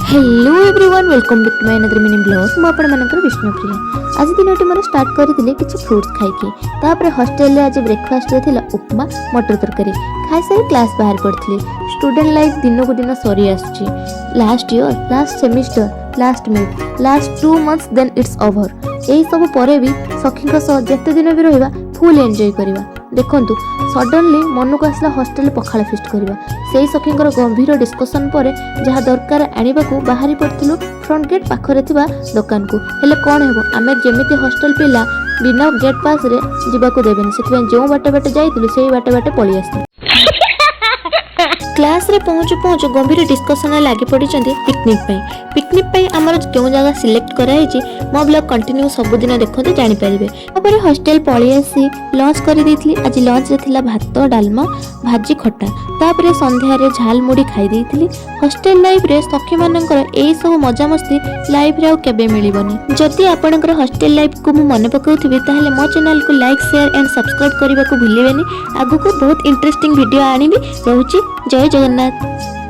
Hello everyone welcome back to my another mini blog मु आपण मानकर विष्णुप्रिया। आज दिनटी मोर स्टार्ट करथिले किछि फ्रूट्स खाइके तापर हॉस्टल रे आज ब्रेकफास्ट रे थिला उपमा मटर तरकारी खाइ सारी क्लास बाहर पड़थिले। स्टूडेंट लाइफ दिन को दिन सरी आछी। Last year last semester last mid last 2 months then it's over. एही सब परे भी सखी सह जते दिन भी रहिबा फुल एंजॉय करिबा। देखंतु सडनली मन को आसला हॉस्टेल पखाला फिस्ट करिबा। सेही सखींकर गंभीर डिस्कशन पर जहाँ दरकार आनिबा को बाहरी पड़थिलु फ्रंट गेट पाखरे थिबा दुकान को। हेले कोन हेबो आमे जेमिति हॉस्टल पिला बिना गेट पास रे जिबा को देबेनी सेति जो बाटे बाटे जाइतिलु सेही बाटे बाटे पळी आस्ति। क्लास रे पहुँचु पहुँचु गंभीर डिस्कशन लगी पड़ी पिकनिक पे आमर क्यों जगह सिलेक्ट कराई मो ब्लॉग कंटिन्यू सबुदिन देखते जानीपारे। तापर हॉस्टेल पलि आसी लंच कर आज लंच रे थिला भात डालमा भाजी खटा तापर संध्या रे झाल मुड़ी खाई देइथिली। हॉस्टेल लाइफ रे सखी मानकर एई सब मजा मस्ती लाइफ रे केबे मिलिबनी। जदि आपनकर हॉस्टेल लाइफ को मु मने पकाउथिबी ताहले मो चैनल को लाइक शेयर एंड सब्सक्राइब करबा को भूलिबेनी। आगु को बहुत इंटरेस्टिंग वीडियो आनिबी। रहूची जय जगन्नाथ।